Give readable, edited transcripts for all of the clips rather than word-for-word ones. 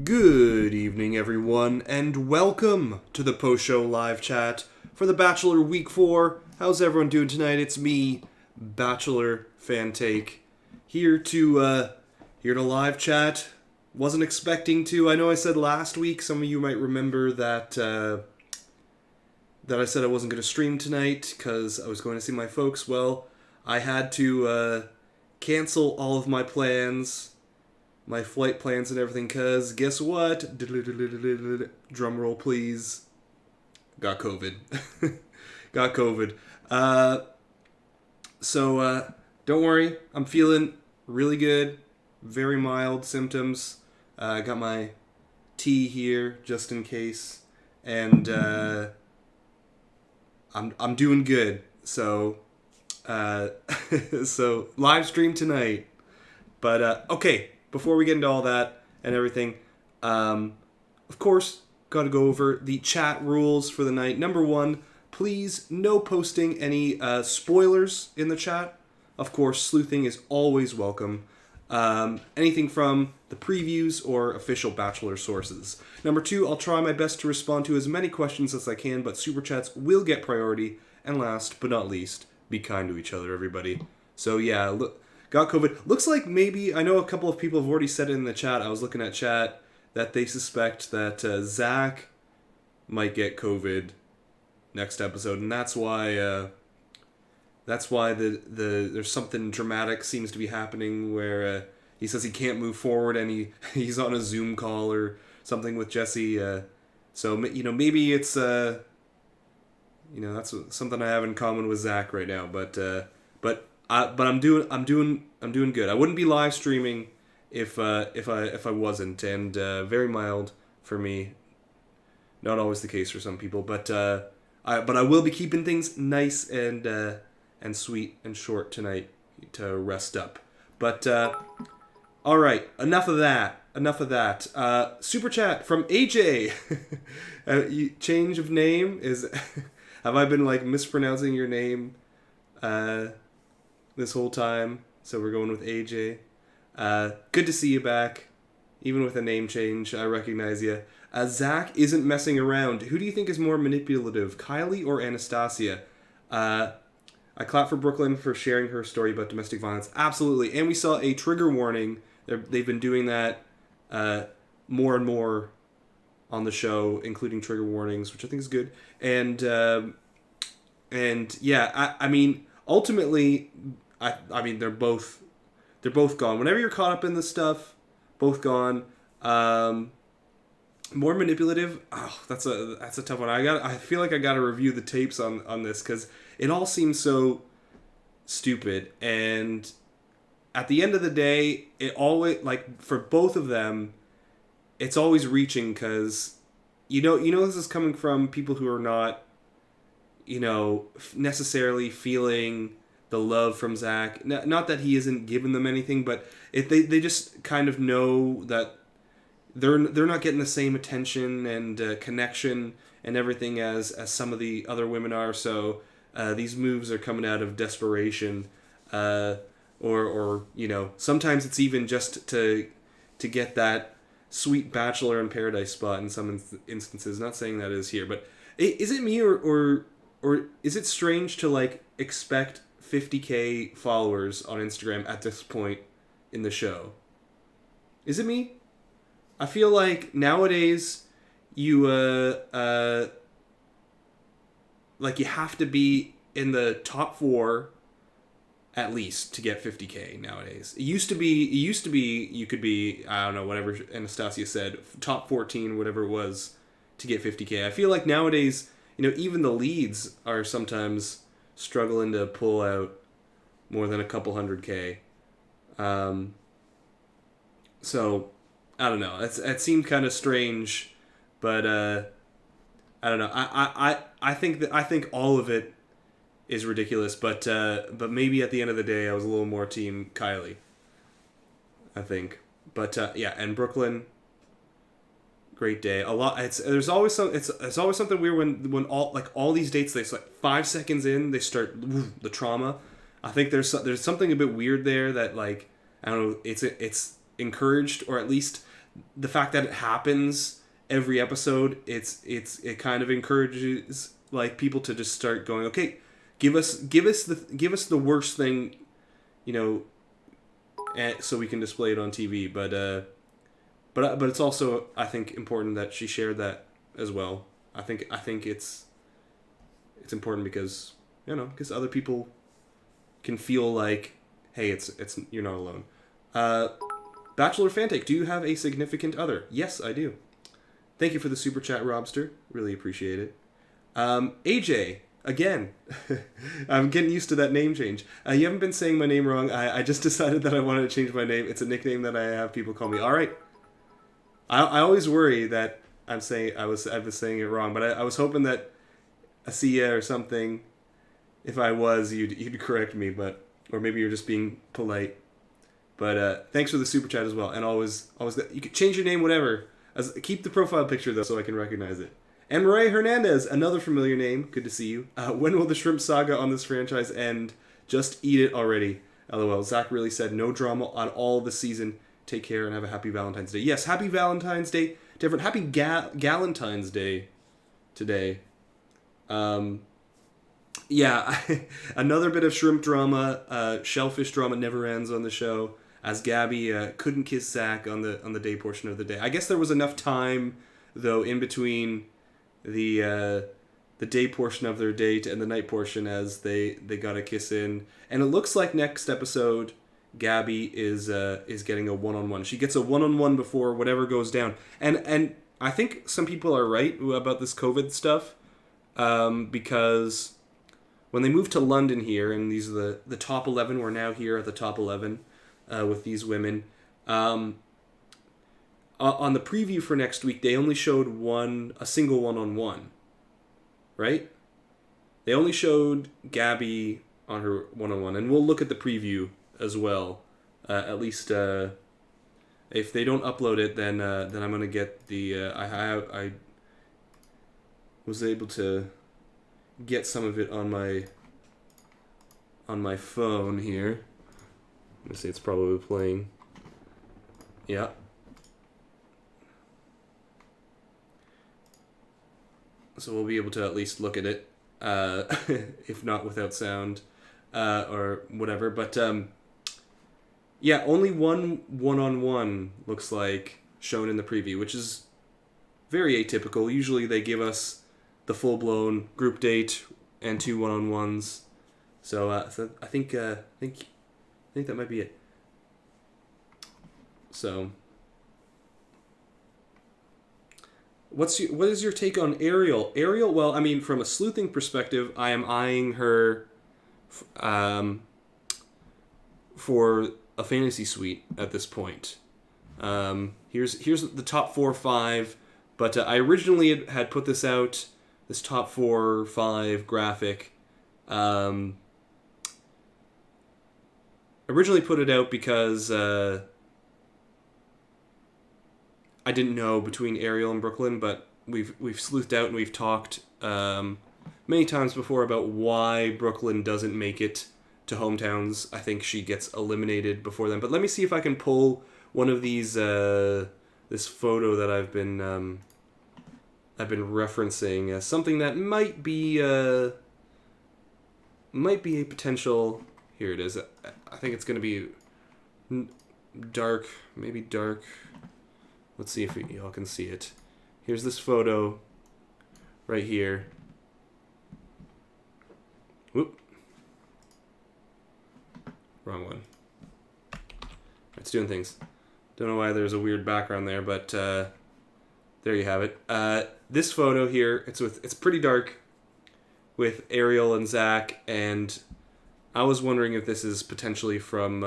Good evening, everyone, and welcome to the post-show live chat for the Bachelor Week 4. How's everyone doing tonight? It's me, Bachelor Fan Take, here to live chat. Wasn't expecting to. I know I said last week, some of you might remember that I said I wasn't going to stream tonight because I was going to see my folks. Well, I had to cancel all of my plans, my flight plans and everything, because guess what? Drum roll, please. Got COVID. Got COVID. So don't worry. I'm feeling really good. Very mild symptoms. I got my tea here just in case. And I'm doing good. So so live stream tonight. But okay. Before we get into all that and everything, of course, got to go over the chat rules for the night. Number 1, please no posting any spoilers in the chat. Of course, sleuthing is always welcome. Anything from the previews or official Bachelor sources. Number 2, I'll try my best to respond to as many questions as I can, but super chats will get priority. And last but not least, be kind to each other, everybody. So yeah, look. Got COVID. Looks like maybe, I know a couple of people have already said it in the chat, I was looking at chat, that they suspect that Zach might get COVID next episode, and that's why there's something dramatic seems to be happening where he says he can't move forward and he's on a Zoom call or something with Jesse. So, maybe it's, that's something I have in common with Zach right now, but I'm doing good. I wouldn't be live streaming if I wasn't, and very mild for me. Not always the case for some people, but I will be keeping things nice and sweet and short tonight to rest up. But all right, enough of that. Super chat from AJ. Change of name is. Have I been mispronouncing your name? This whole time, so we're going with AJ. Good to see you back, even with a name change. I recognize you. Zach isn't messing around. Who do you think is more manipulative, Kylie or Anastasia? I clap for Brooklyn for sharing her story about domestic violence. Absolutely, and we saw a trigger warning. They've been doing that more and more on the show, including trigger warnings, which I think is good. And yeah, I mean, ultimately. I mean, they're both gone. Whenever you're caught up in this stuff, both gone. More manipulative. Oh, that's a tough one. I feel like I got to review the tapes on this because it all seems so stupid. And at the end of the day, it always for both of them, it's always reaching because this is coming from people who are not necessarily feeling the love from Zach. Not that he isn't giving them anything, but they just kind of know that they're not getting the same attention and connection and everything as some of the other women are. So these moves are coming out of desperation, or sometimes it's even just to get that sweet Bachelor in Paradise spot in some instances. Not saying that is here, but is it me or is it strange to expect 50K followers on Instagram at this point in the show? Is it me? I feel like nowadays you you have to be in the top 4 at least to get 50K nowadays. It used to be you could be, I don't know, whatever Anastasia said, top 14, whatever it was, to get 50K. I feel like nowadays, even the leads are sometimes struggling to pull out more than a couple 100K. So I don't know. It seemed kind of strange, but I don't know. I think all of it is ridiculous, but maybe at the end of the day, I was a little more team Kylie, I think. But yeah, and Brooklyn, great day. There's always something weird when all these dates, they 5 seconds in they start the trauma. I think there's something a bit weird there that I don't know. It's encouraged, or at least the fact that it happens every episode, it kind of encourages like people to just start going, okay, give us the worst thing, you know, so we can display it on TV. But it's also, I think, important that she shared that as well. I think it's important because other people can feel like, hey, it's you're not alone. Bachelor Fantake, do you have a significant other? Yes, I do. Thank you for the super chat, Robster. Really appreciate it. AJ, again, I'm getting used to that name change. You haven't been saying my name wrong. I just decided that I wanted to change my name. It's a nickname that I have people call me. All right. I always worry that I've been saying it wrong, but I was hoping that Asiya or something, if I was, you'd correct me, or maybe you're just being polite. But thanks for the super chat as well, and always you can change your name, whatever. Keep the profile picture though, so I can recognize it. And Maria Hernandez, another familiar name. Good to see you. When will the shrimp saga on this franchise end? Just eat it already. LOL. Zach really said no drama on all the season. Take care and have a happy Valentine's Day. Yes, happy Valentine's Day. Different. Happy Galentine's Day today. Yeah, another bit of shrimp drama. Shellfish drama never ends on the show. As Gabby couldn't kiss Zach on the day portion of the day. I guess there was enough time though in between the day portion of their date and the night portion as they got a kiss in. And it looks like next episode Gabby is getting a one-on-one. She gets a one-on-one before whatever goes down. And I think some people are right about this COVID stuff, because when they moved to London here, and these are the top 11, we're now here at the top 11 with these women. On the preview for next week, they only showed a single one-on-one, right? They only showed Gabby on her one-on-one, and we'll look at the preview as well. At least if they don't upload it, then I'm gonna get the. I was able to get some of it on my phone here. Let me see, it's probably playing. Yeah. So we'll be able to at least look at it, if not without sound, or whatever. But yeah, only one-on-one looks like shown in the preview, which is very atypical. Usually they give us the full-blown group date and 2 one-on-ones. So I think that might be it. So, what is your take on Ariel? Ariel, well, I mean, from a sleuthing perspective, I am eyeing her for a fantasy suite at this point. Here's the top 4 or 5, but I originally had put this out, this top 4 or 5 graphic. Originally put it out because I didn't know between Ariel and Brooklyn, but we've sleuthed out and we've talked many times before about why Brooklyn doesn't make it to hometowns. I think she gets eliminated before them. But let me see if I can pull one of these this photo that I've been referencing as something that might be a potential. Here it is. I think it's going to be dark, maybe dark. Let's see if y'all can see it. Here's this photo right here. Whoop. Wrong one. It's doing things. Don't know why there's a weird background there, but there you have it. This photo here, it's pretty dark with Ariel and Zach, and I was wondering if this is potentially from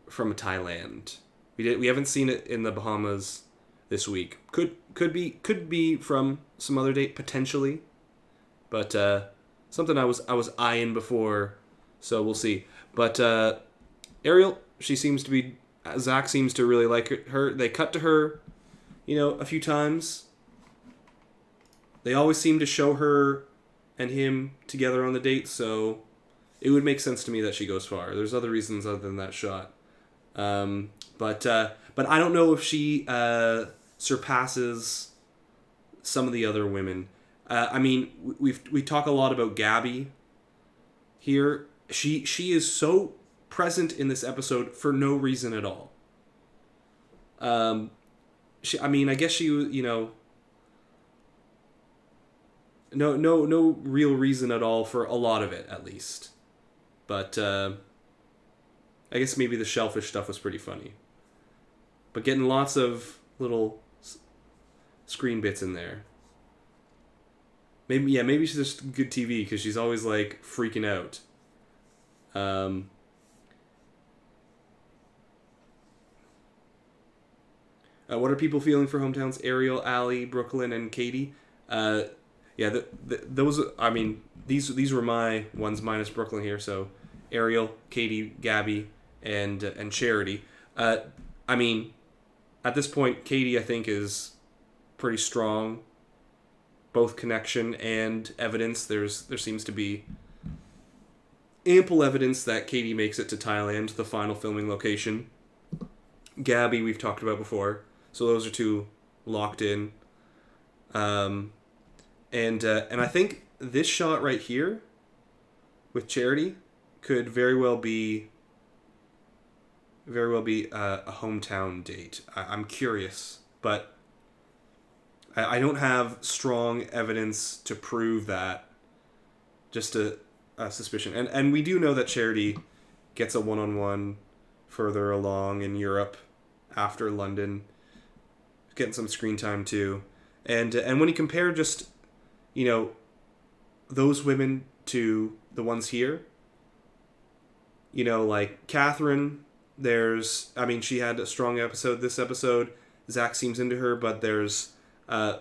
Thailand. We haven't seen it in the Bahamas this week. Could be from some other date potentially, but something I was eyeing before, so we'll see. But Ariel, Zach seems to really like her. They cut to her, a few times. They always seem to show her and him together on the date, so it would make sense to me that she goes far. There's other reasons other than that shot. But I don't know if she surpasses some of the other women. I mean, we talk a lot about Gabby here. She is so present in this episode for no reason at all. I mean, I guess she, no real reason at all for a lot of it, at least. But I guess maybe the shellfish stuff was pretty funny. But getting lots of little screen bits in there. Maybe she's just good TV because she's always like freaking out. What are people feeling for hometowns? Ariel, Allie, Brooklyn, and Katie. Those. I mean, these were my ones minus Brooklyn here. So, Ariel, Katie, Gabby, and Charity. I mean, at this point, Katie I think is pretty strong. Both connection and evidence. There seems to be ample evidence that Katie makes it to Thailand, the final filming location. Gabby we've talked about before. So those are two locked in. And I think this shot right here with Charity could very well be a hometown date. I'm curious, but I don't have strong evidence to prove that. Just a suspicion. And we do know that Charity gets a one-on-one further along in Europe after London. Getting some screen time too. And when you compare just, those women to the ones here, like Catherine, she had a strong episode this episode. Zach seems into her, but there's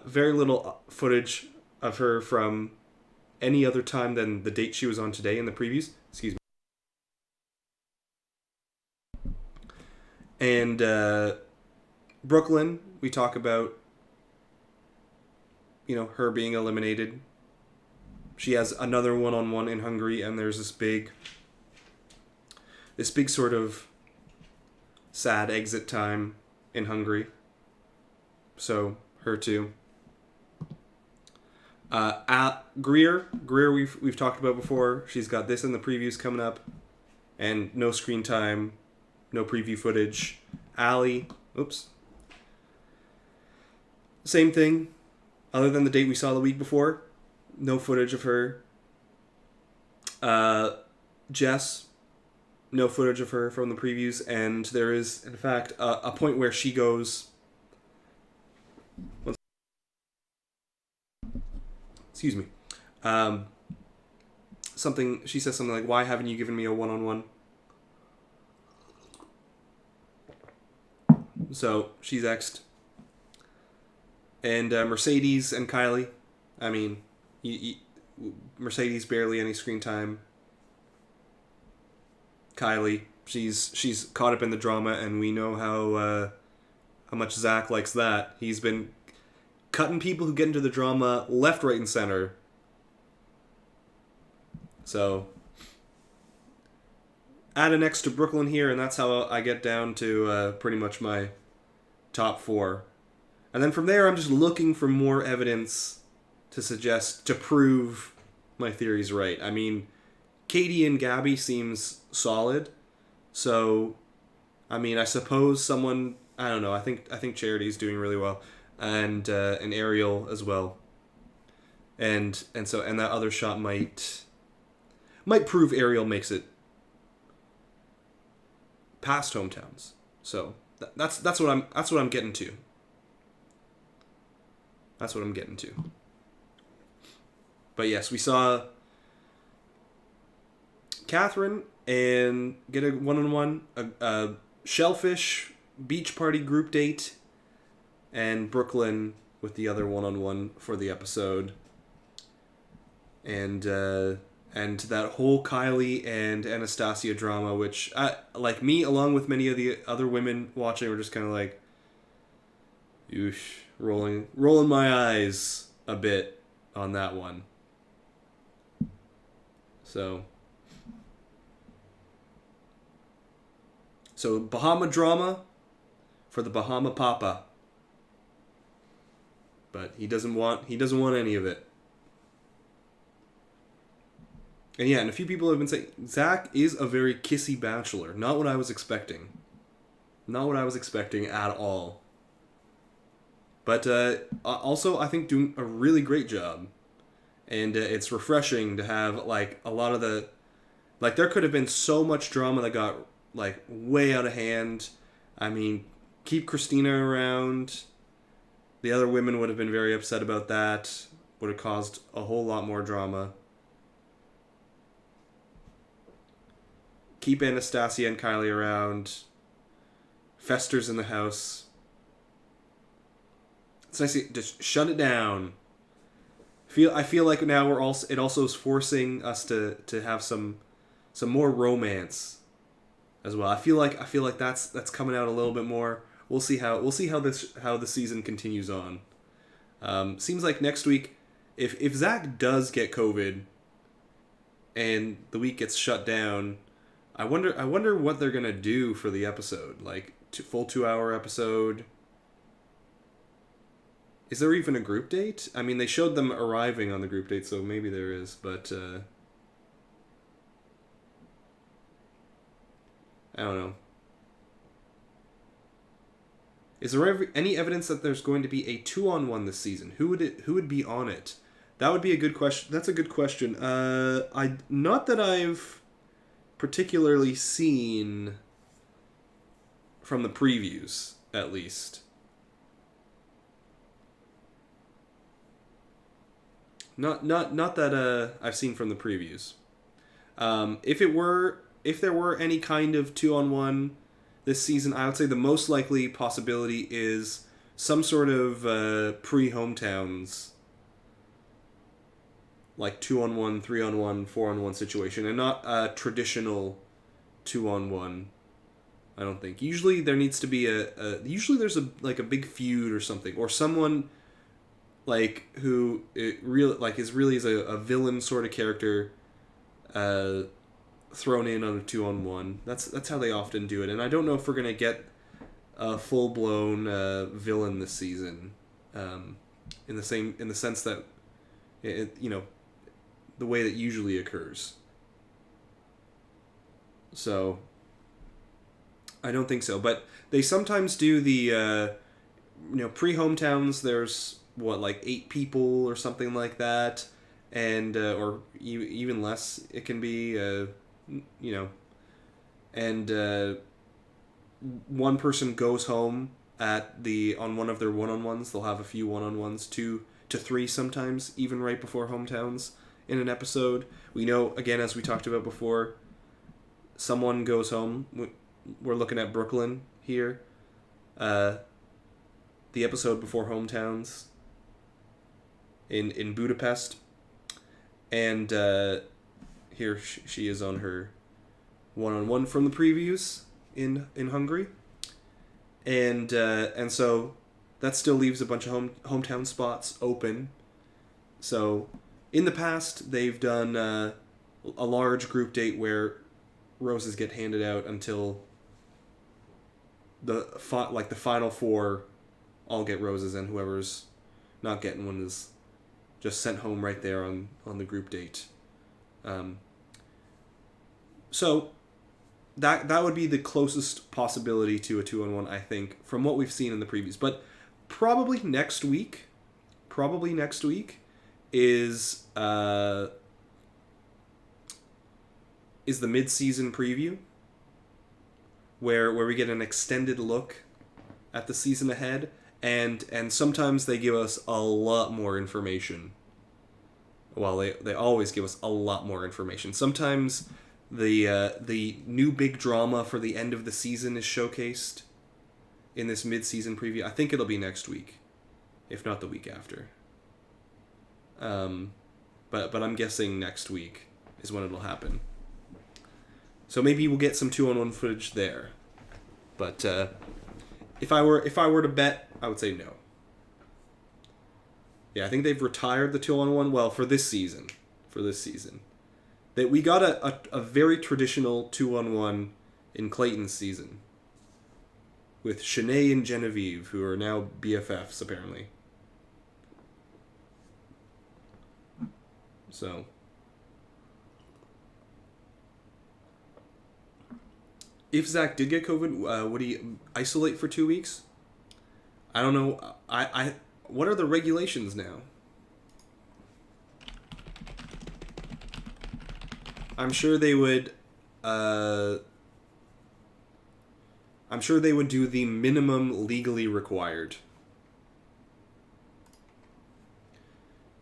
very little footage of her from any other time than the date she was on today in the previews. Excuse me. And Brooklyn, we talk about, her being eliminated. She has another one-on-one in Hungary, and there's this big sort of sad exit time in Hungary. So, her too. Greer we've talked about before. She's got this in the previews coming up, and no screen time, no preview footage. Allie, same thing, other than the date we saw the week before. No footage of her. Jess, no footage of her from the previews, and there is, in fact, a point where she goes... Excuse me. She says something like, "Why haven't you given me a one-on-one?" So, she's exed. And Mercedes and Kylie. I mean, Mercedes barely any screen time. Kylie, she's caught up in the drama, and we know how much Zach likes that. He's been cutting people who get into the drama left, right, and center. So, add an X to Brooklyn here, and that's how I get down to pretty much my top 4. And then from there, I'm just looking for more evidence to prove my theories right. I mean, Katie and Gabby seems solid. So, I mean, I suppose someone, I don't know, I think Charity's doing really well. And Ariel as well. And that other shot might prove Ariel makes it past hometowns. So that's what I'm getting to. That's what I'm getting to. But yes, we saw Catherine and get a one-on-one, a shellfish beach party group date, and Brooklyn with the other one-on-one for the episode. And that whole Kylie and Anastasia drama, which, like me, along with many of the other women watching, were just kind of like, oosh, rolling my eyes a bit on that one. So Bahama drama, for the Bahama Papa. But he doesn't want any of it. And yeah, and a few people have been saying Zach is a very kissy bachelor. Not what I was expecting. Not what I was expecting at all. But also, I think doing a really great job. And it's refreshing to have, like, a lot of the... Like, there could have been so much drama that got, like, way out of hand. I mean, keep Christina around. The other women would have been very upset about that. Would have caused a whole lot more drama. Keep Anastasia and Kylie around. Fester's in the house. It's nice to just shut it down. I feel like now it also is forcing us to have some more romance as well. I feel like that's coming out a little bit more. We'll see how the season continues on. Seems like next week, if Zach does get COVID and the week gets shut down, I wonder what they're gonna do for the episode. Like full 2-hour episode. Is there even a group date? I mean, they showed them arriving on the group date, so maybe there is, but I don't know. Is there any evidence that there's going to be a 2-on-1 this season? Who would be on it? That would be a good question. That's a good question. Not that I've particularly seen from the previews, at least. Not that I've seen from the previews. If there were any kind of 2-on-1 this season, I would say the most likely possibility is some sort of pre-hometowns, like 2-on-1, 3-on-1, 4-on-1 situation, and not a traditional 2-on-1. I don't think. Usually there needs to be usually there's a big feud or something, or someone like who is really a villain sort of character thrown in on a 2-on-1. That's how they often do it, and I don't know if we're gonna get a full blown villain this season, in the sense that the way that usually occurs. So I don't think so, but they sometimes do the pre-hometowns. There's 8 people or something like that, and or even less it can be, and one person goes home on one of their one-on-ones. They'll have a few one-on-ones, 2 to 3 sometimes, even right before hometowns in an episode. We know, again, as we talked about before, someone goes home. We're looking at Brooklyn here. The episode before hometowns in Budapest, and here she is on her one-on-one from the previews in Hungary, and so that still leaves a bunch of hometown spots open. So in the past they've done a large group date where roses get handed out until the final 4 all get roses, and whoever's not getting one is just sent home right there on the group date. So that would be the closest possibility to a 2-on-1, I think, from what we've seen in the previews. But probably next week is the mid-season preview, where we get an extended look at the season ahead, and sometimes they give us a lot more information. Well, they always give us a lot more information. Sometimes the new big drama for the end of the season is showcased in this mid-season preview. I think it'll be next week, if not the week after. But I'm guessing next week is when it'll happen. So maybe we'll get some 2-on-1 footage there. But if I were to bet, I would say no. Yeah, I think they've retired the 2-on-1. Well, for this season, that we got a very traditional 2-on-1 in Clayton's season. with Shanae and Genevieve, who are now BFFs, apparently. So... if Zach did get COVID, would he isolate for 2 weeks? I don't know. What are the regulations now? I'm sure they would. I'm sure they would do the minimum legally required.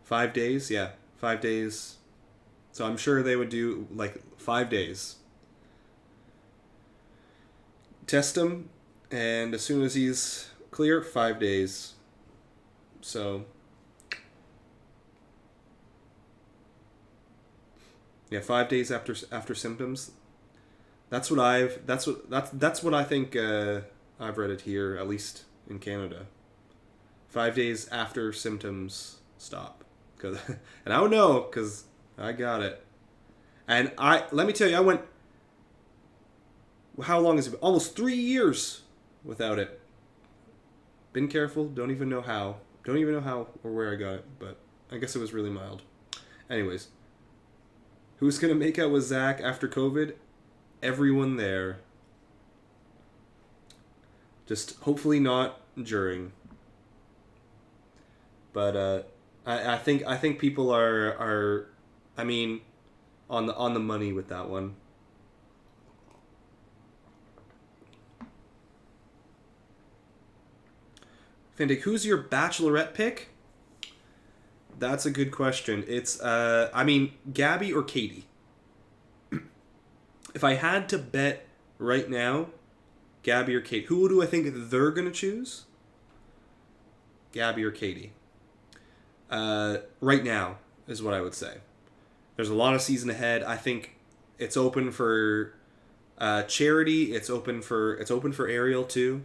5 days, yeah, 5 days. So I'm sure they would do like 5 days. Test him, and as soon as he's clear, 5 days. So, yeah, 5 days after symptoms. That's what I think. I've read it here, at least in Canada. 5 days after symptoms stop, and I would know because I got it. And let me tell you, I went. How long has it been? Almost 3 years without it. Been careful. Don't even know how. Don't even know how or where I got it, but I guess it was really mild. Anyways, who's going to make out with Zach after COVID? Everyone there. Just hopefully not during. But I think people are I mean on the money with that one. Fendick, who's your Bachelorette pick? That's a good question. It's, Gabby or Katie. If I had to bet right now, Gabby or Katie. Who do I think they're going to choose? Gabby or Katie. Right now is what I would say. There's a lot of season ahead. I think it's open for Charity. It's open for Ariel too.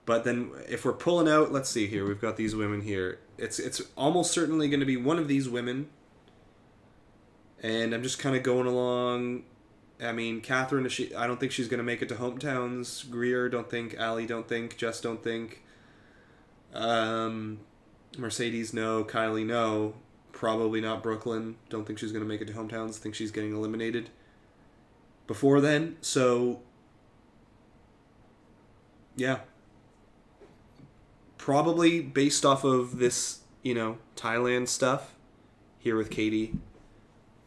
But then if we're pulling out, let's see here. We've got these women here. It's almost certainly going to be one of these women. And I'm just kind of going along. I mean, Catherine, I don't think she's going to make it to hometowns. Greer, don't think. Allie, don't think. Jess, don't think. Mercedes, no. Kylie, no. Probably not Brooklyn. Don't think she's going to make it to hometowns. Think she's getting eliminated before then. So, yeah. Probably based off of this, Thailand stuff. Here with Katie.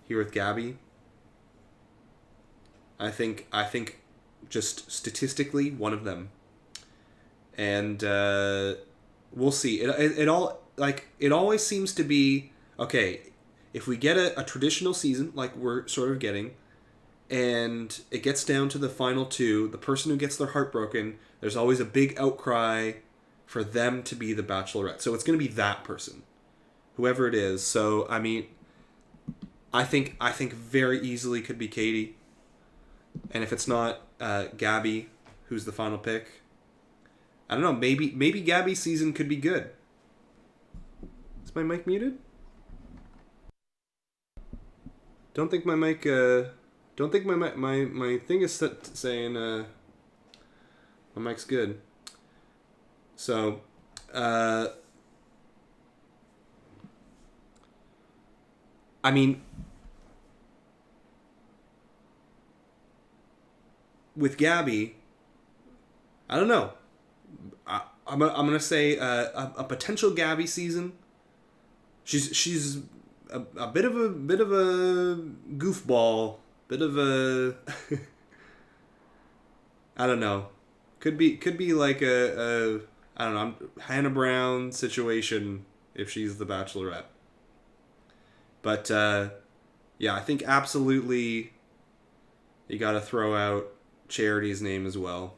Here with Gabby. I think just statistically one of them. And we'll see. It always seems to be, okay, if we get a traditional season like we're sort of getting, and it gets down to the final two, the person who gets their heart broken, there's always a big outcry for them to be the Bachelorette. So it's going to be that person, whoever it is. So, I mean, I think very easily could be Katie. And if it's not Gabby, who's the final pick, I don't know. Maybe Gabby's season could be good. Is my mic muted? Don't think my mic. Don't think my thing is saying my mic's good. So, I mean, with Gabby, I don't know. I'm gonna say a potential Gabby season. She's a bit of a goofball, bit of a I don't know. Could be like a I don't know, Hannah Brown situation if she's the Bachelorette. But yeah, I think absolutely you got to throw out Charity's name as well.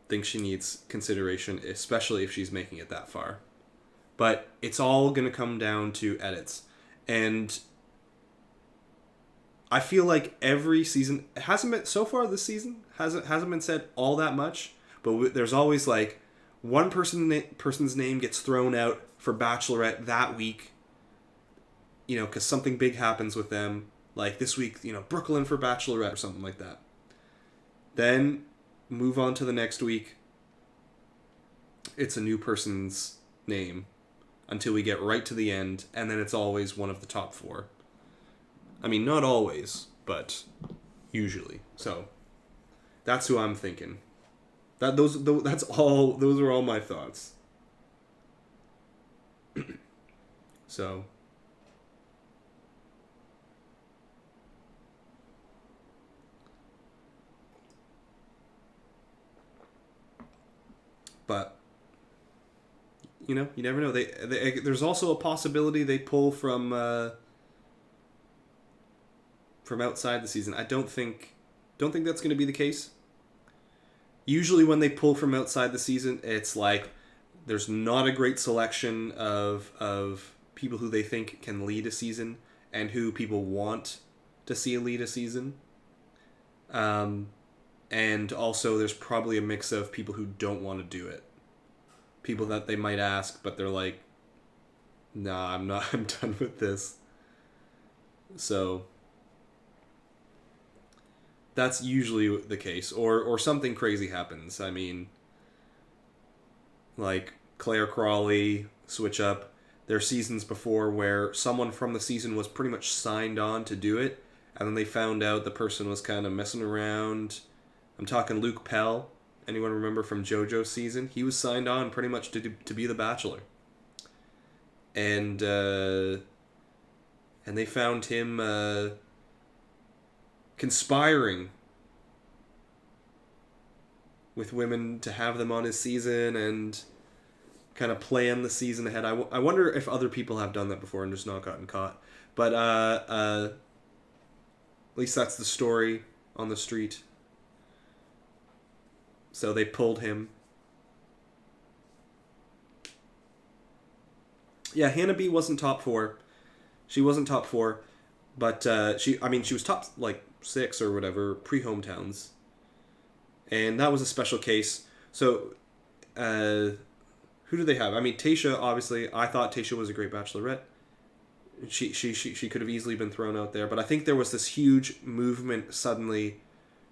Think she needs consideration, especially if she's making it that far. But it's all going to come down to edits. And I feel like every season, it hasn't been, so far this season, hasn't been said all that much, but there's always like one person's name gets thrown out for Bachelorette that week, because something big happens with them, Like this week, you know, Brooklyn for Bachelorette or something like that. Then move on to the next week. It's a new person's name until we get right to the end, and then it's always one of the top 4. I mean, not always, but usually. So that's who I'm thinking. Those are all my thoughts. So but you know, you never know. There's also a possibility they pull from outside the season. I don't think that's going to be the case. Usually when they pull from outside the season, it's like there's not a great selection of people who they think can lead a season and who people want to see lead a season. And also there's probably a mix of people who don't want to do it. People that they might ask, but they're like, nah, I'm done with this. So that's usually the case. Or something crazy happens. I mean, like Claire Crawley, switch up. There are seasons before where someone from the season was pretty much signed on to do it, and then they found out the person was kind of messing around. I'm talking Luke Pell. Anyone remember from JoJo's season? He was signed on pretty much to be the Bachelor. And they found him conspiring with women to have them on his season and kind of plan the season ahead. I wonder if other people have done that before and just not gotten caught. But at least that's the story on the street. So they pulled him. Yeah, Hannah B wasn't top 4. She wasn't top 4, but she was top like 6 or whatever pre-hometowns. And that was a special case. So who do they have? I mean, Tayshia, obviously. I thought Tayshia was a great Bachelorette. She could have easily been thrown out there, but I think there was this huge movement suddenly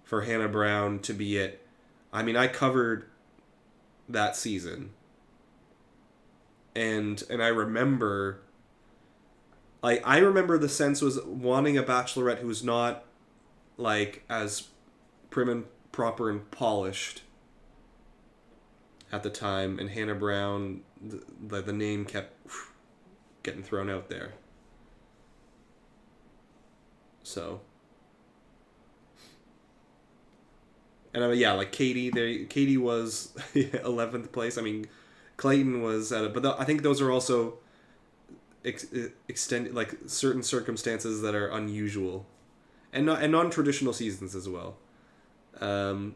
for Hannah Brown to be it. I mean, I covered that season, and I remember, like, I remember the sense was wanting a Bachelorette who was not, like, as prim and proper and polished at the time, and Hannah Brown, the name kept getting thrown out there. So... And yeah, like Katie was 11th place. I mean, Clayton was at it, but I think those are also extended, like certain circumstances that are unusual, and non-traditional seasons as well. But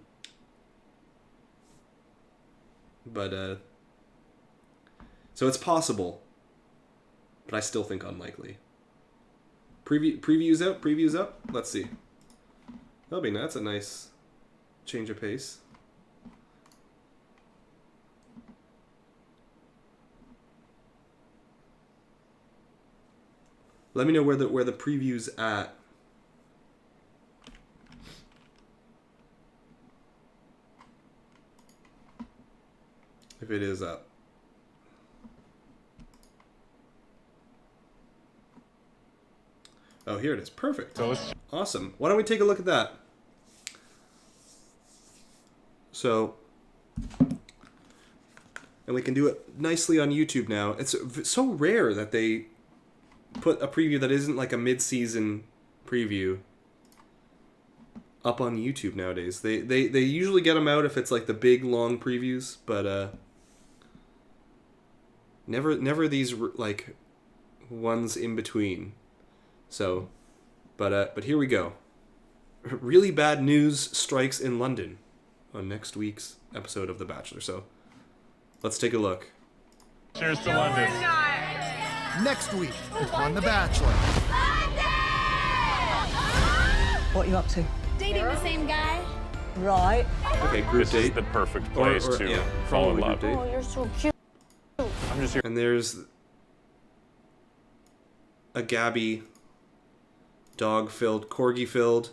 so it's possible, but I still think unlikely. Previews up. Let's see. That's a nice change of pace. Let me know where the preview's at. If it is up. Oh, here it is. Perfect. Awesome. Why don't we take a look at that? So, and we can do it nicely on YouTube now. It's so rare that they put a preview that isn't like a mid-season preview up on YouTube nowadays. They usually get them out if it's like the big long previews, but never these like ones in between. So, but here we go. Really bad news strikes in London on next week's episode of The Bachelor. So, let's take a look. Cheers to London. Next week on The Bachelor. What are you up to? Dating the same guy. Right. Okay, group This date. is the perfect place to fall in love. Oh, you're so cute. I'm just here. And there's a Gabby dog-filled, corgi-filled.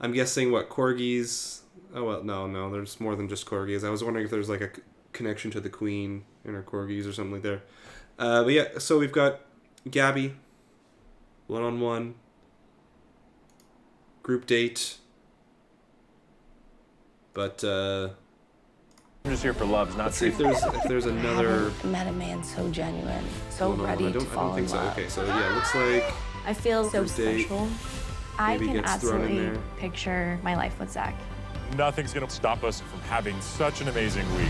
I'm guessing what corgis... Oh, well, no, there's more than just corgis. I was wondering if there's like a connection to the queen and her corgis or something like there. But yeah, so we've got Gabby, one-on-one, group date. But I'm just here for love, not let's see if there's another. I met a man so genuine, so one-on-one. ready I don't to fall think in so. love. Okay, so yeah, it looks like I feel so Group date. special. I Maybe can gets thrown in absolutely there. picture my life with Zach. Nothing's gonna stop us from having such an amazing week.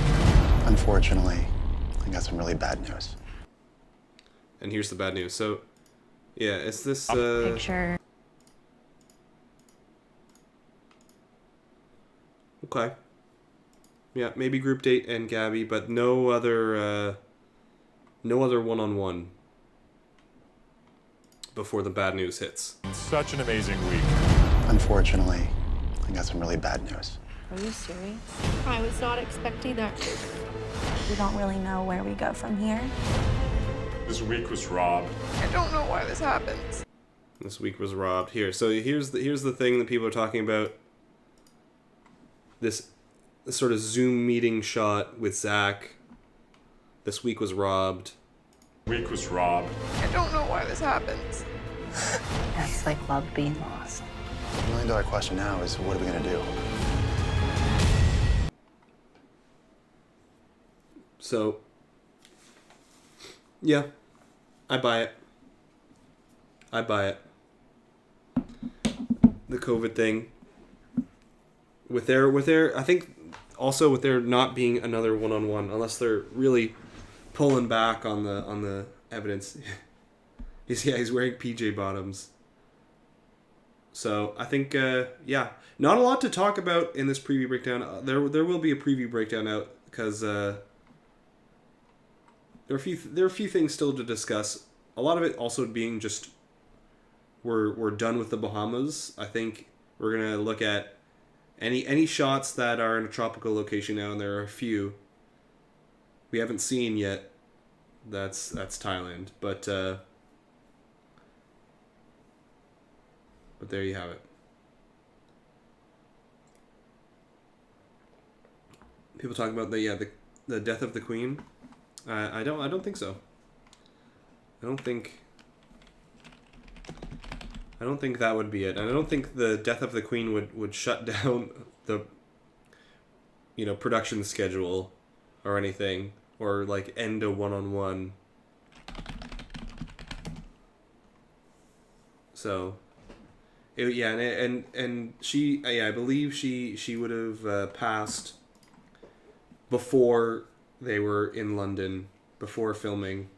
Unfortunately, I got some really bad news. And here's the bad news. So, yeah, is this Picture. okay? Yeah, maybe group date and Gabby, but no other one-on-one before the bad news hits. Such an amazing week. Unfortunately, I got some really bad news. Are you serious? I was not expecting that. We don't really know where we go from here. This week was robbed. I don't know why this happens. This week was robbed. Here, so here's the thing that people are talking about. This sort of Zoom meeting shot with Zach. This week was robbed. Week was robbed. I don't know why this happens. That's like love being lost. The $1 million question now is, what are we gonna do? So, yeah, I buy it. The COVID thing. With their, I think also with there not being another one-on-one, unless they're really pulling back on the evidence. He's wearing PJ bottoms. So I think not a lot to talk about in this preview breakdown. There will be a preview breakdown out because there are a few things still to discuss. A lot of it also being just we're done with the Bahamas. I think we're gonna look at any shots that are in a tropical location now, and there are a few we haven't seen yet. That's Thailand, but there you have it. People talking about the death of the Queen. I don't think so. I don't think that would be it. And I don't think the death of the Queen would shut down the production schedule or anything, or like end a one-on-one. So and she I believe she would have passed before they were in London, before filming,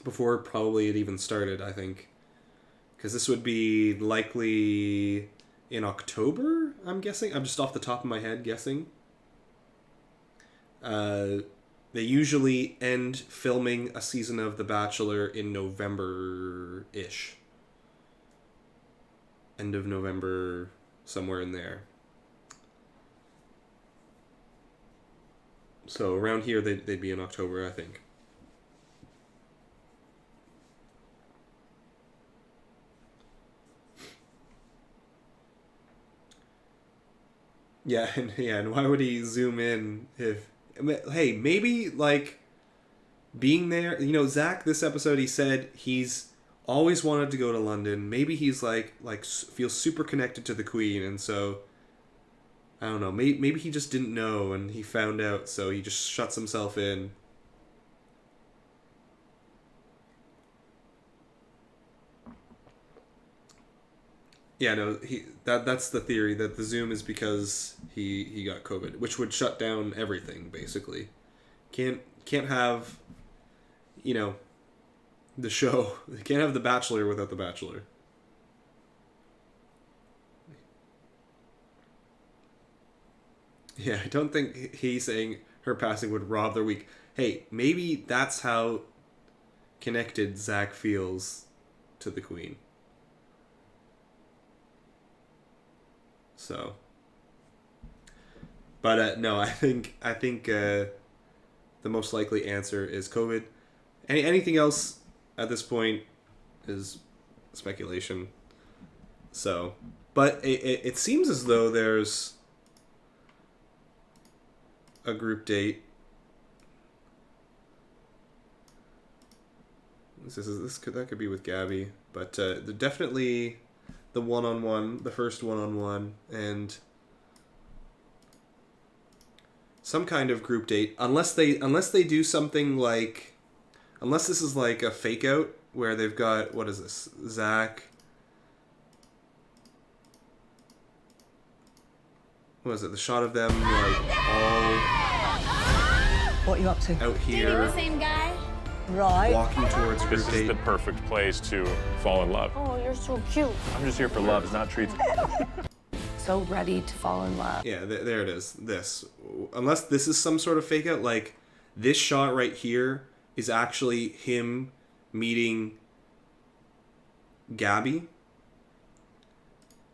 before probably it even started, I think. Because this would be likely in October, I'm guessing. I'm just off the top of my head guessing. They usually end filming a season of The Bachelor in November-ish. End of November, somewhere in there. So around here, they'd be in October, I think. Yeah, and why would he zoom in if... Hey, maybe, like, being there... Zach, this episode, he said he's always wanted to go to London. Maybe he's, like feels super connected to the Queen, and so... I don't know. Maybe he just didn't know, and he found out, so he just shuts himself in. Yeah, no, that's the theory, that the Zoom is because he got COVID, which would shut down everything, basically. Can't have, the show. Can't have The Bachelor without The Bachelor. Yeah, I don't think he's saying her passing would rob their week. Hey, maybe that's how connected Zach feels to the Queen. So, but no, I think the most likely answer is COVID. Anything else at this point is speculation. So, but it seems as though there's a group date. That could be with Gabby, but definitely the one-on-one, the first one-on-one, and some kind of group date. Unless they do something like, unless this is like a fake out where they've got, what is this, Zach. What is it? The shot of them like all What are you up to? out here, Same guy. Right. walking towards group This is date. the perfect place to fall in love. Oh, you're so cute. I'm just here for love, it's not treats. So ready to fall in love. Yeah, there it is. This, unless this is some sort of fake out, like this shot right here is actually him meeting Gabby,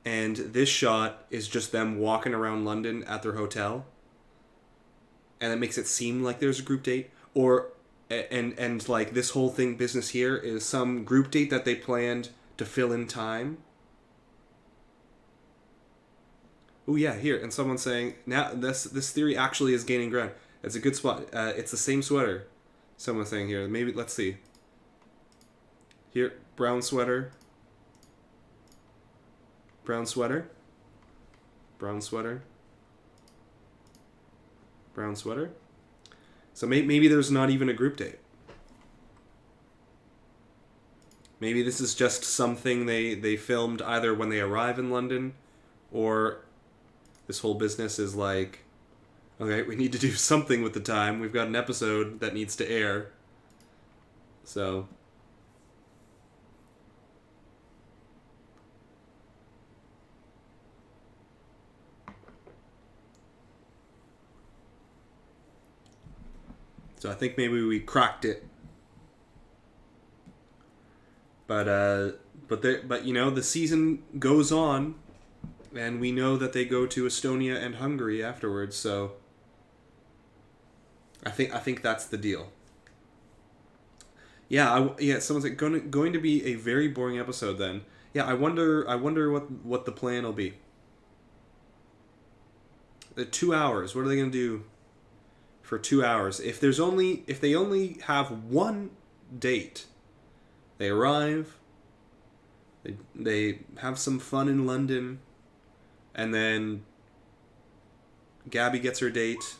and this shot is just them walking around London at their hotel, and it makes it seem like there's a group date, or and like this whole thing business here is some group date that they planned to fill in time. Oh yeah, here, and someone's saying now this theory actually is gaining ground. It's a good spot. It's the same sweater. Someone's saying here. Maybe let's see. Here, brown sweater. Brown sweater. Brown sweater. Brown sweater. So maybe there's not even a group date. Maybe this is just something they filmed either when they arrive in London, or this whole business is like, okay, we need to do something with the time. We've got an episode that needs to air. So I think maybe we cracked it. But you know, the season goes on, and we know that they go to Estonia and Hungary afterwards, so I think that's the deal. Yeah, someone's like going to be a very boring episode then. Yeah, I wonder what the plan will be. The 2 hours. What are they going to do for 2 hours? If they only have one date, they arrive, they have some fun in London, and then Gabby gets her date.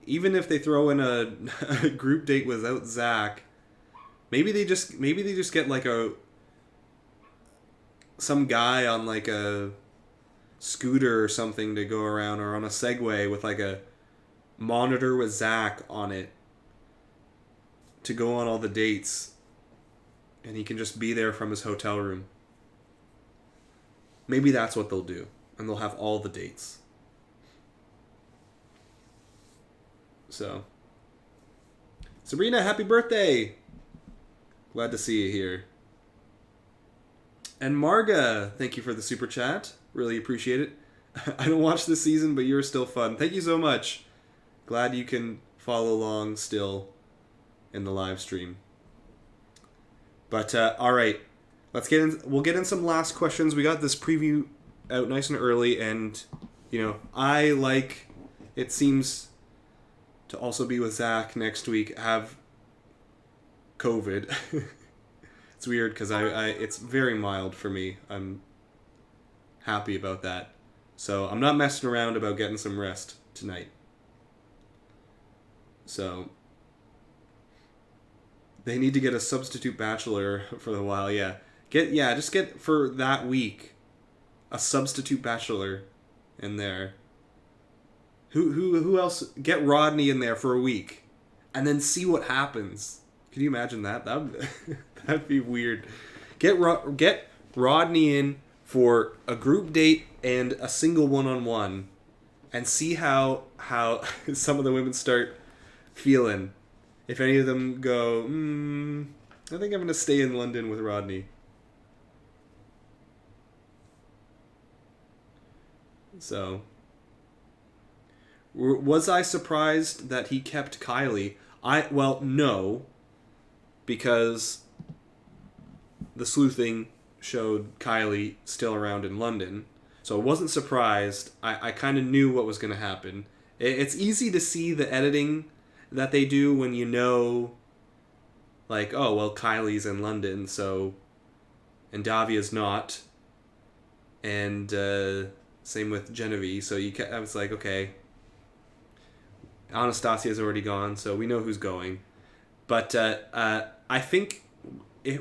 Even if they throw in a group date without Zach, maybe they just get like some guy on like a scooter or something to go around, or on a Segway with like a monitor with Zach on it to go on all the dates, and he can just be there from his hotel room. Maybe that's what they'll do, and they'll have all the dates. So, Sabrina, happy birthday! Glad to see you here. And Marga, thank you for the super chat. Really appreciate it. I don't watch this season, but you're still fun. Thank you so much. Glad you can follow along still in the live stream. But all right, let's get in. We'll get in some last questions. We got this preview out nice and early, and you know, I like. It seems to also be with Zach next week. Have COVID. It's weird because I it's very mild for me. I'm happy about that. So I'm not messing around about getting some rest tonight. So they need to get a substitute bachelor for a while, yeah. Just get for that week a substitute bachelor in there. Who else? Get Rodney in there for a week and then see what happens. Can you imagine that? That'd be weird. Get Rodney in for a group date and a single one-on-one, and see how some of the women start feeling. If any of them go, I think I'm going to stay in London with Rodney. So, was I surprised that he kept Kylie? Well, no, because the sleuthing showed Kylie still around in London. So I wasn't surprised. I kind of knew what was going to happen. It's easy to see the editing that they do when you know, like, oh, well, Kylie's in London, so... And Davia's not. And same with Genevieve. So I was like, okay. Anastasia's already gone, so we know who's going. But I think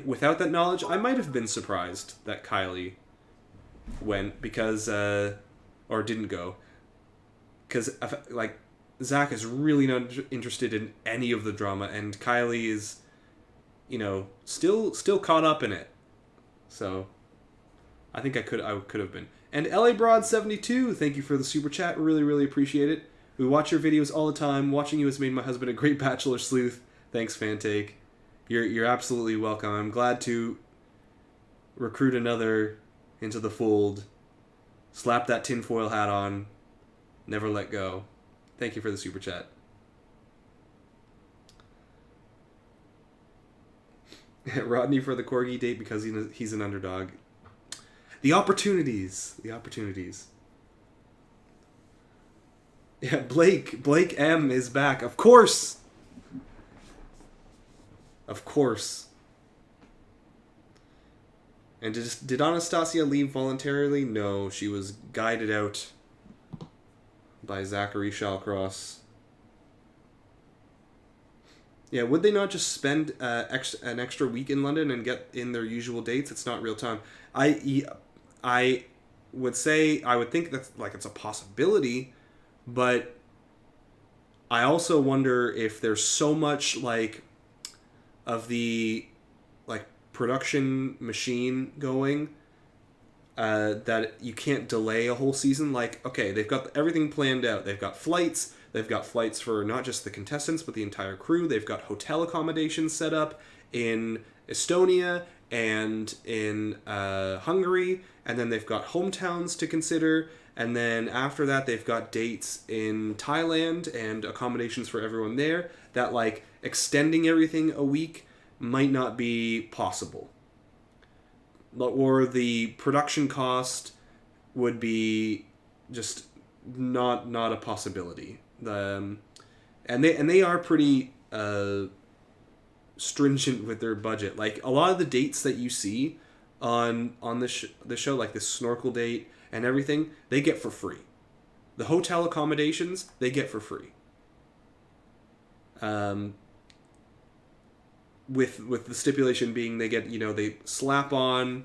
without that knowledge, I might have been surprised that Kylie went because... or didn't go. Because, like, Zach is really not interested in any of the drama, and Kylie is, you know, still caught up in it. So, I think I could have been. And LA Broad 72, thank you for the super chat. Really, really appreciate it. We watch your videos all the time. Watching you has made my husband a great Bachelor sleuth. Thanks, Fantake. You're absolutely welcome. I'm glad to recruit another into the fold. Slap that tinfoil hat on. Never let go. Thank you for the super chat. Rodney for the Corgi date because he's an underdog. The opportunities. Yeah, Blake M is back. Of course. And did Anastasia leave voluntarily? No, she was guided out by Zach Shallcross. Yeah, would they not just spend an extra week in London and get in their usual dates? It's not real time. I would think that's like it's a possibility, but I also wonder if there's so much like of the like production machine going that you can't delay a whole season. Like, okay, they've got everything planned out. They've got flights. They've got flights for not just the contestants, but the entire crew. They've got hotel accommodations set up in Estonia and in Hungary. And then they've got hometowns to consider. And then after that, they've got dates in Thailand and accommodations for everyone there. That, like, extending everything a week might not be possible. Or the production cost would be just not a possibility. And they are pretty stringent with their budget. Like a lot of the dates that you see on the show, like this snorkel date and everything, they get for free. The hotel accommodations they get for free. With the stipulation being they get, they slap on,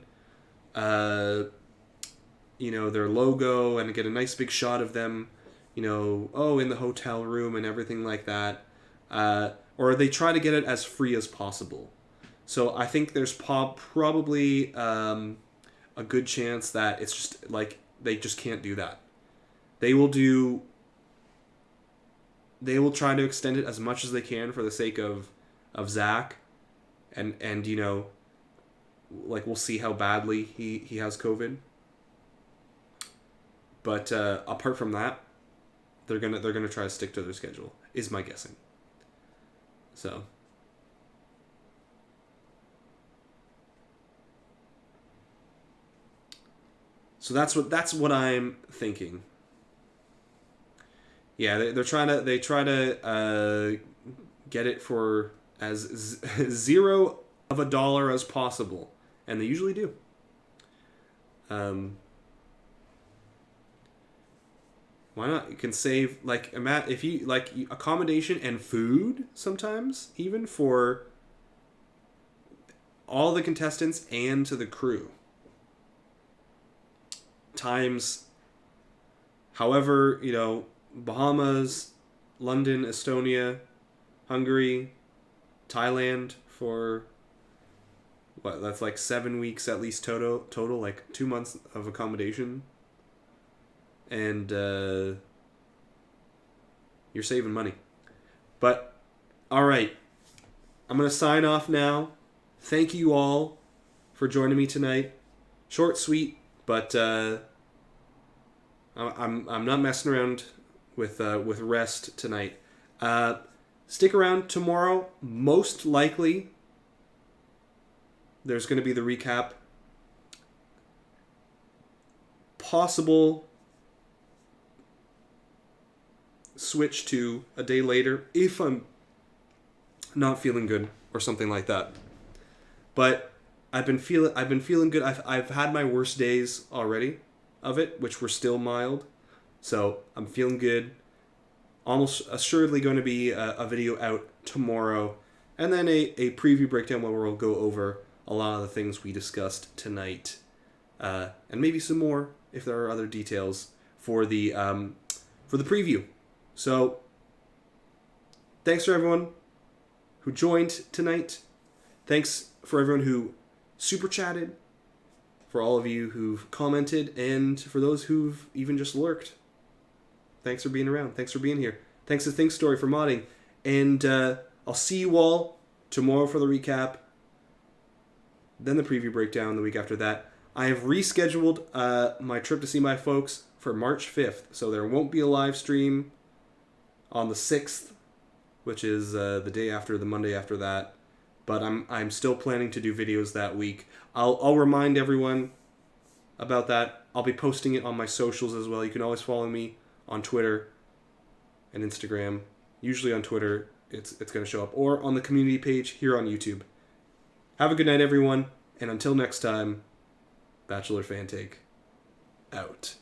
their logo and get a nice big shot of them, in the hotel room and everything like that. Or they try to get it as free as possible. So I think there's probably a good chance that it's just like they just can't do that. They will try to extend it as much as they can for the sake of Zach. And we'll see how badly he has COVID. But apart from that, they're gonna try to stick to their schedule, is my guessing. So that's what I'm thinking. Yeah, they try to get it for as $0 as possible, and they usually do. Why not? You can save if you accommodation and food sometimes, even for all the contestants and to the crew. Times, however, Bahamas, London, Estonia, Hungary, Thailand for what? That's like 7 weeks at least total, like 2 months of accommodation. And you're saving money. But, alright. I'm going to sign off now. Thank you all for joining me tonight. Short, sweet, but I'm not messing around with rest tonight. Stick around tomorrow. Most likely, there's going to be the recap. Possible switch to a day later if I'm not feeling good or something like that. But I've been feeling good. I've had my worst days already of it, which were still mild. So I'm feeling good. Almost assuredly going to be a video out tomorrow, and then a preview breakdown where we'll go over a lot of the things we discussed tonight, and maybe some more if there are other details for the preview. So thanks for everyone who joined tonight. Thanks for everyone who super chatted, for all of you who've commented, and for those who've even just lurked. Thanks for being around. Thanks for being here. Thanks to Think Story for modding. And I'll see you all tomorrow for the recap. Then the preview breakdown the week after that. I have rescheduled my trip to see my folks for March 5th. So there won't be a live stream on the 6th, which is the day after, the Monday after that. But I'm still planning to do videos that week. I'll remind everyone about that. I'll be posting it on my socials as well. You can always follow me on Twitter and Instagram. Usually on Twitter, it's going to show up. Or on the community page here on YouTube. Have a good night, everyone. And until next time, Bachelor Fan Take out.